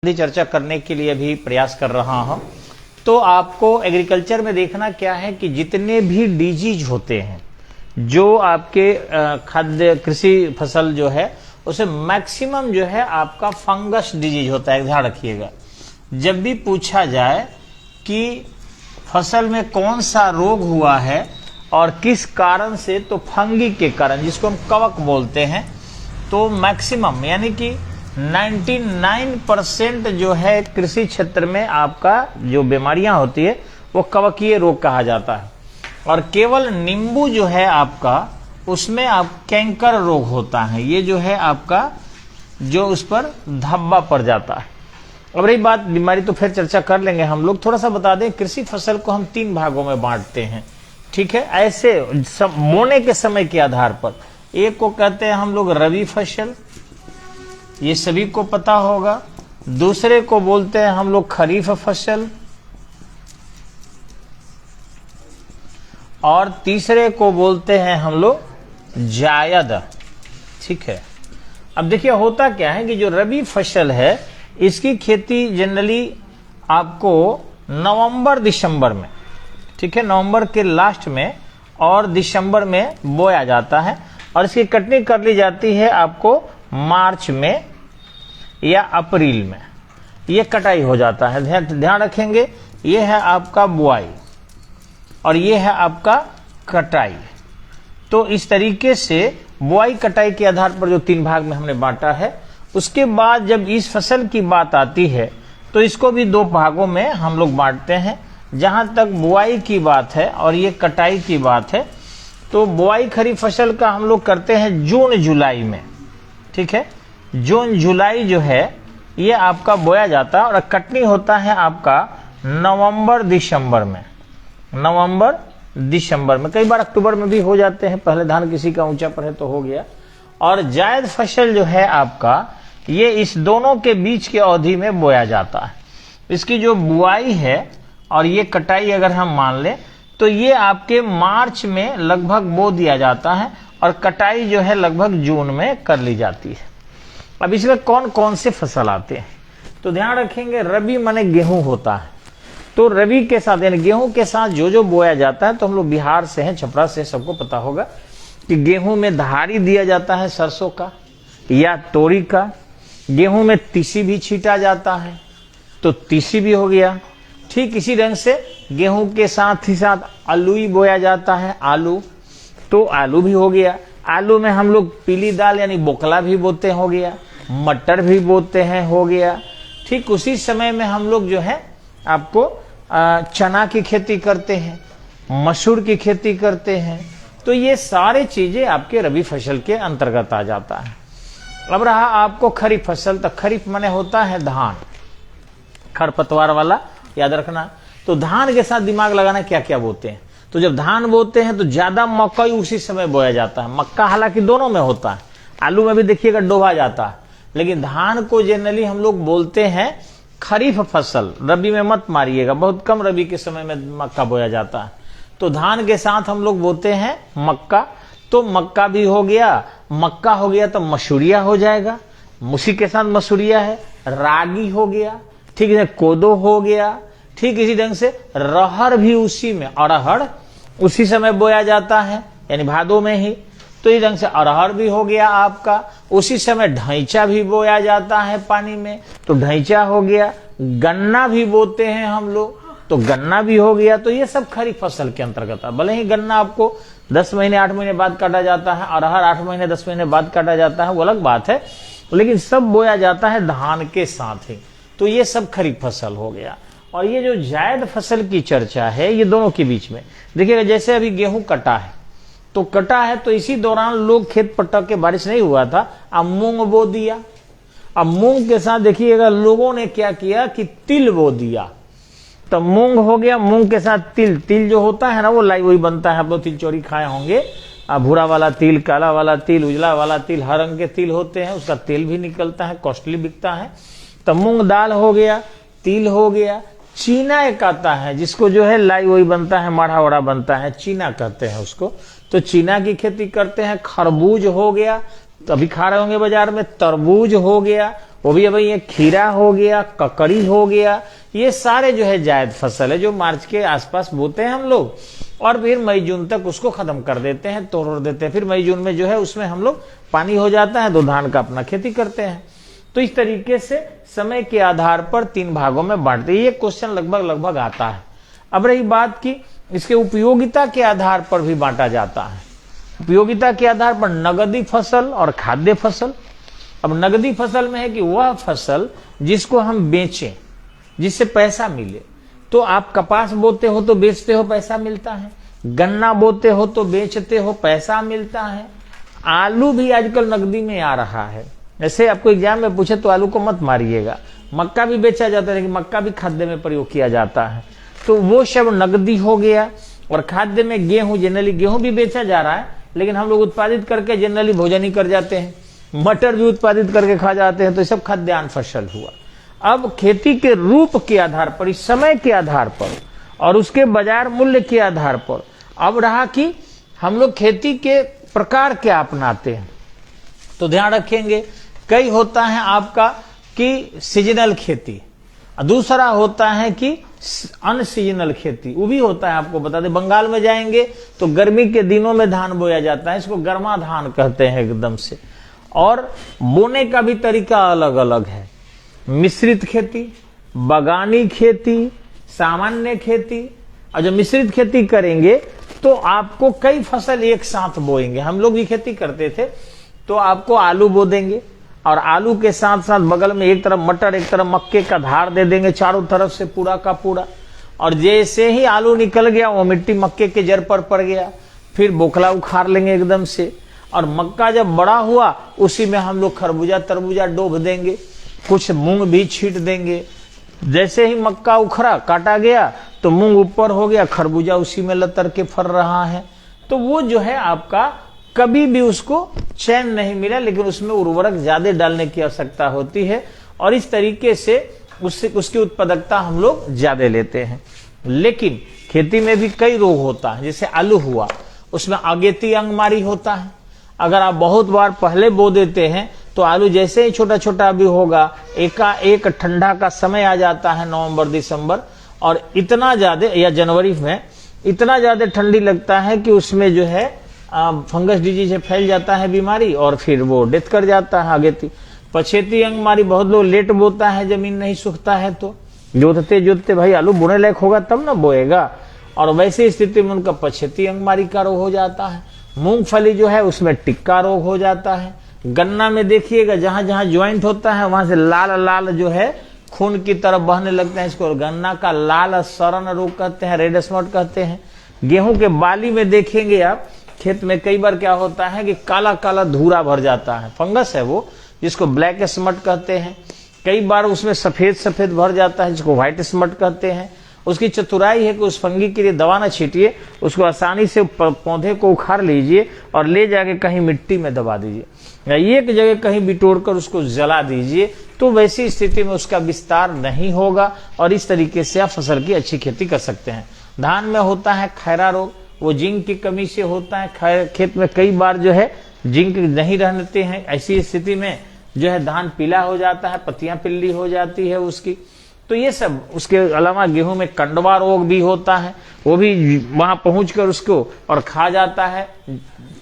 चर्चा करने के लिए भी प्रयास कर रहा हूं। तो आपको एग्रीकल्चर में देखना क्या है कि जितने भी डिजीज होते हैं जो आपके खाद्य कृषि फसल जो है उसे मैक्सिमम जो है आपका फंगस डिजीज होता है। ध्यान रखिएगा, जब भी पूछा जाए कि फसल में कौन सा रोग हुआ है और किस कारण से, तो फंगी के कारण, जिसको हम कवक बोलते हैं, तो मैक्सिमम यानी कि 99% जो है कृषि क्षेत्र में आपका जो बीमारियां होती है वो कवकीय रोग कहा जाता है। और केवल नींबू जो है आपका, उसमें आप कैंकर रोग होता है। ये जो है आपका जो उस पर धब्बा पड़ जाता है। अब रही बात बीमारी, तो फिर चर्चा कर लेंगे हम लोग। थोड़ा सा बता दें, कृषि फसल को हम 3 भागों में बांटते हैं, ठीक है। ऐसे बोने के समय के आधार पर एक को कहते हैं हम लोग रबी फसल, ये सभी को पता होगा। दूसरे को बोलते हैं हम लोग खरीफ फसल, और तीसरे को बोलते हैं हम लोग जायद, ठीक है। अब देखिए होता क्या है कि जो रबी फसल है इसकी खेती जनरली आपको नवंबर दिसंबर में, ठीक है, नवंबर के लास्ट में और दिसंबर में बोया जाता है, और इसकी कटनी कर ली जाती है आपको मार्च में या अप्रैल में। ये कटाई हो जाता है। ध्यान रखेंगे, ये है आपका बुआई और ये है आपका कटाई। तो इस तरीके से बुआई कटाई के आधार पर जो 3 भाग में हमने बांटा है। उसके बाद जब इस फसल की बात आती है तो इसको भी 2 भागों में हम लोग बांटते हैं। जहां तक बुआई की बात है और ये कटाई की बात है, तो बुआई खरीफ फसल का हम लोग करते हैं जून जुलाई में, ठीक है। जून जुलाई जो है ये आपका बोया जाता है, और कटनी होता है आपका नवंबर दिसंबर में। नवंबर दिसंबर में, कई बार अक्टूबर में भी हो जाते हैं, पहले धान किसी का ऊंचा पर है तो हो गया। और जायद फसल जो है आपका, ये इस दोनों के बीच की अवधि में बोया जाता है। इसकी जो बुआई है और ये कटाई अगर हम मान लें तो ये आपके मार्च में लगभग बो दिया जाता है, और कटाई जो है लगभग जून में कर ली जाती है। अब इसमें कौन कौन से फसल आते हैं, तो ध्यान रखेंगे, रबी माने गेहूं होता है। तो रबी के साथ यानी गेहूं के साथ जो जो बोया जाता है, तो हम लोग बिहार से हैं, छपरा से, सबको पता होगा कि गेहूं में धारी दिया जाता है सरसों का या तोरी का। गेहूं में तीसी भी छीटा जाता है, तो तीसी भी हो गया। ठीक इसी ढंग से गेहूं के साथ ही साथ आलू ही बोया जाता है, आलू, तो आलू भी हो गया। आलू में हम लोग पीली दाल यानी बोकला भी बोते, हो गया। मटर भी बोते हैं, हो गया। ठीक उसी समय में हम लोग जो है आपको चना की खेती करते हैं, मसूर की खेती करते हैं। तो ये सारी चीजें आपके रबी फसल के अंतर्गत आ जाता है। अब रहा आपको खरीफ फसल, तो खरीफ माने होता है धान, खरपतवार वाला, याद रखना। तो धान के साथ दिमाग लगाना क्या क्या बोते हैं। तो जब धान बोते हैं तो ज्यादा मकई उसी समय बोया जाता है। मक्का हालांकि दोनों में होता है, आलू में भी देखिएगा डोबा जाता है, लेकिन धान को जनरली हम लोग बोलते हैं खरीफ फसल। रबी में मत मारिएगा, बहुत कम रबी के समय में मक्का बोया जाता है। तो धान के साथ हम लोग बोते हैं मक्का, तो मक्का भी हो गया, मक्का हो गया तो मसूरिया हो जाएगा, उसी के साथ मसूरिया है। रागी हो गया, ठीक है, कोदो हो गया। ठीक इसी ढंग से रहर भी उसी में, अरहर उसी समय बोया जाता है, यानी भादों में ही। तो इस ढंग से अरहर भी हो गया आपका। उसी समय ढैंचा भी बोया जाता है पानी में, तो ढैंचा हो गया। गन्ना भी बोते हैं हम लोग, तो गन्ना भी हो गया। तो ये सब खरीफ फसल के अंतर्गत है। भले ही गन्ना आपको 10 महीने 8 महीने बाद काटा जाता है, अरहर 8 महीने 10 महीने बाद काटा जाता है, वो अलग बात है, लेकिन सब बोया जाता है धान के साथ ही। तो ये सब खरीफ फसल हो गया। और ये जो जायद फसल की चर्चा है, ये दोनों के बीच में देखिएगा। जैसे अभी गेहूं कटा है, तो कटा है तो इसी दौरान लोग खेत पटक के, बारिश नहीं हुआ था, अब मूंग बो दिया। अब मूंग के साथ देखिएगा लोगों ने क्या किया कि तिल बो दिया। तो मूंग हो गया, मूंग के साथ तिल। तिल जो होता है ना वो लाई वही बनता है, आप लोग तिल चोरी खाए होंगे। भूरा वाला तिल, काला वाला तिल, उजला वाला तिल, हर रंग के तिल होते हैं, उसका तेल भी निकलता है, कॉस्टली बिकता है। तो मूंग दाल हो गया, तिल हो गया। चीना एक आता है जिसको जो है लाई वही बनता है, माढ़ा वड़ा बनता है, चीना कहते हैं उसको। तो चीना की खेती करते हैं। खरबूज हो गया, तो अभी खा रहे होंगे बाजार में, तरबूज हो गया, वो भी भाई ये खीरा हो गया, ककड़ी हो गया, ये सारे जो है जायद फसल है जो मार्च के आसपास बोते हैं हम लोग, और फिर मई जून तक उसको खत्म कर देते हैं, तोड़ देते हैं। फिर मई जून में जो है उसमें हम लोग पानी हो जाता है तो धान का अपना खेती करते हैं। तो इस तरीके से समय के आधार पर 3 भागों में बांटते हैं। ये क्वेश्चन लगभग आता है। अब रही बात की इसके उपयोगिता के आधार पर भी बांटा जाता है। उपयोगिता के आधार पर नगदी फसल और खाद्य फसल। अब नगदी फसल में है कि वह फसल जिसको हम बेचें, जिससे पैसा मिले। तो आप कपास बोते हो तो बेचते हो, पैसा मिलता है। गन्ना बोते हो तो बेचते हो, पैसा मिलता है। आलू भी आजकल नगदी में आ रहा है। ऐसे आपको एग्जाम में पूछे तो आलू को मत मारिएगा। मक्का भी बेचा जाता है, लेकिन मक्का भी खाद्य में प्रयोग किया जाता है। तो वो सब नगदी हो गया। और खाद्य में गेहूं, जनरली गेहूं भी बेचा जा रहा है, लेकिन हम लोग उत्पादित करके जनरली भोजन ही कर जाते हैं। मटर भी उत्पादित करके खा जाते हैं। तो ये सब खाद्यान्न फसल हुआ। अब खेती के रूप के आधार पर, इस समय के आधार पर और उसके बाजार मूल्य के आधार पर अब रहा कि हम लोग खेती के प्रकार क्या अपनाते हैं। तो ध्यान रखेंगे, कई होता है आपका कि सीजनल खेती, दूसरा होता है कि अनसीजनल खेती, वो भी होता है। आपको बता दें, बंगाल में जाएंगे तो गर्मी के दिनों में धान बोया जाता है, इसको गर्मा धान कहते हैं एकदम से। और बोने का भी तरीका अलग अलग है। मिश्रित खेती, बगानी खेती, सामान्य खेती। और जब मिश्रित खेती करेंगे तो आपको कई फसल एक साथ बोएंगे। हम लोग भी खेती करते थे, तो आपको आलू बो देंगे और आलू के साथ साथ बगल में एक तरफ मटर, एक तरफ मक्के का धार दे देंगे चारों तरफ से पूरा का पूरा। और जैसे ही आलू निकल गया वो मिट्टी मक्के के जड़ पर पड़ गया, फिर बोखला उखाड़ लेंगे एकदम से। और मक्का जब बड़ा हुआ उसी में हम लोग खरबूजा तरबूजा डोब देंगे, कुछ मूंग भी छीट देंगे। जैसे ही मक्का उखड़ा, काटा गया तो मूंग ऊपर हो गया, खरबूजा उसी में लतर के फर रहा है। तो वो जो है आपका कभी भी उसको चैन नहीं मिला, लेकिन उसमें उर्वरक ज्यादा डालने की आवश्यकता होती है और इस तरीके से उसकी उत्पादकता हम लोग ज्यादा लेते हैं। लेकिन खेती में भी कई रोग होता है। जैसे आलू हुआ, उसमें अगेती अंगमारी होता है। अगर आप बहुत बार पहले बो देते हैं तो आलू जैसे ही छोटा छोटा भी होगा, एक ठंडा का समय आ जाता है नवंबर दिसंबर, और इतना ज्यादा, या जनवरी में इतना ज्यादा ठंडी लगता है कि उसमें जो है फंगस डिजीज फैल जाता है बीमारी, और फिर वो डेथ कर जाता है अगेती। पछेती अंगमारी, बहुत लोग लेट बोता है, जमीन नहीं सूखता है तो जोतते जोतते भाई आलू बोने लायक होगा तब ना बोएगा, और वैसी स्थिति में उनका पछेती अंगमारी का रोग हो जाता है। मूंगफली जो है उसमें टिक्का रोग हो जाता है। गन्ना में देखिएगा जहां जहां ज्वाइंट होता है वहां से लाल लाल जो है खून की तरफ बहने लगते हैं, इसको गन्ना का लाल सरण रोग कहते हैं, रेड स्पॉट कहते हैं। गेहूं के बाली में देखेंगे आप, खेत में कई बार क्या होता है कि काला काला धूरा भर जाता है, फंगस है वो, जिसको ब्लैक स्मट कहते हैं। कई बार उसमें सफेद सफेद भर जाता है, जिसको व्हाइट स्मट कहते हैं। उसकी चतुराई है कि उस फंगी के लिए दवा न छीटिए, उसको आसानी से पौधे को उखाड़ लीजिए और ले जाके कहीं मिट्टी में दबा दीजिए, या एक जगह कहीं बिटोर कर उसको जला दीजिए। तो वैसी स्थिति में उसका विस्तार नहीं होगा और इस तरीके से आप फसल की अच्छी खेती कर सकते हैं। धान में होता है खैरा रोग, वो जिंक की कमी से होता है। खेत में कई बार जो है जिंक नहीं रहते हैं, ऐसी स्थिति में जो है धान पीला हो जाता है, पत्तियां पीली हो जाती है उसकी। तो ये सब, उसके अलावा गेहूं में कंडवा रोग भी होता है, वो भी वहां पहुंचकर उसको और खा जाता है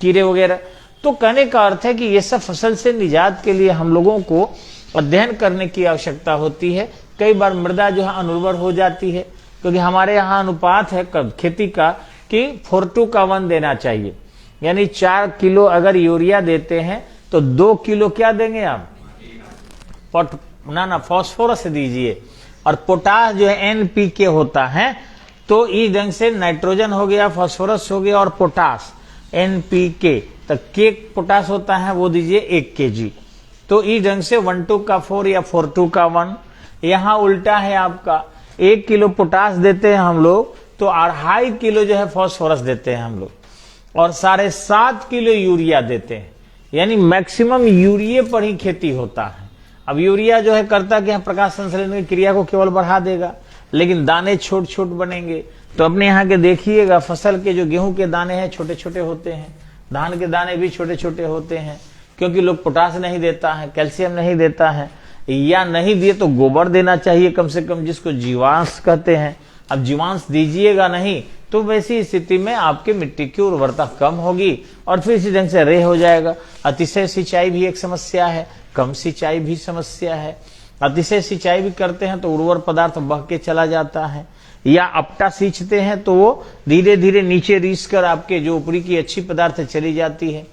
कीड़े वगैरह। तो कहने का अर्थ है कि ये सब फसल से निजात के लिए हम लोगों को अध्ययन करने की आवश्यकता होती है। कई बार मृदा जो है अनुर्वर हो जाती है, क्योंकि हमारे यहाँ अनुपात है खेती का कि 4:1 देना चाहिए, यानी 4 किलो अगर यूरिया देते हैं तो 2 किलो क्या देंगे आप, फॉस्फोरस दीजिए। और पोटास जो है NPK होता है, तो इस ढंग से नाइट्रोजन हो गया, फॉस्फोरस हो गया और पोटास NPK, तो के पोटास होता है वो दीजिए 1 kg। तो इस ढंग से 1:2 का 4 या 4:2 का 1। यहाँ उल्टा है आपका, 1 किलो पोटास देते हैं हम लोग तो 2.5 किलो जो है फॉस्फोरस देते हैं हम लोग, और 7.5 किलो यूरिया देते हैं। यानी मैक्सिमम यूरिया पर ही खेती होता है। अब यूरिया जो है करता कि प्रकाश संश्लेषण की क्रिया को केवल बढ़ा देगा, लेकिन दाने छोट छोट बनेंगे। तो अपने यहाँ के देखिएगा, फसल के जो गेहूं के दाने हैं छोटे छोटे होते हैं, धान के दाने भी छोटे छोटे होते हैं, क्योंकि लोग पोटास नहीं देता है, कैल्शियम नहीं देता है, या नहीं दिए तो गोबर देना चाहिए कम से कम, जिसको जीवांश कहते हैं। अब जीवांश दीजिएगा नहीं तो वैसी स्थिति में आपके मिट्टी की उर्वरता कम होगी और फिर इसी ढंग से रेह हो जाएगा। अतिशय सिंचाई भी एक समस्या है, कम सिंचाई भी समस्या है। अतिशय सिंचाई भी करते हैं तो उर्वर पदार्थ बह के चला जाता है, या अपटा सींचते हैं तो वो धीरे धीरे नीचे रीस कर आपके जो ऊपरी की अच्छी पदार्थ चली जाती है।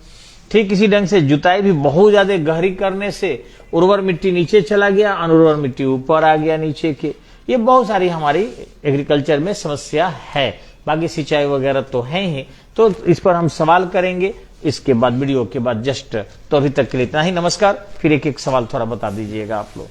ठीक इसी ढंग से जुताई भी बहुत ज्यादा गहरी करने से उर्वर मिट्टी नीचे चला गया, अनुर्वर मिट्टी ऊपर आ गया नीचे के। ये बहुत सारी हमारी एग्रीकल्चर में समस्या है। बाकी सिंचाई वगैरह तो है ही, तो इस पर हम सवाल करेंगे इसके बाद, वीडियो के बाद जस्ट। तो अभी तक के लिए इतना ही। नमस्कार। फिर एक एक सवाल थोड़ा बता दीजिएगा आप लोग।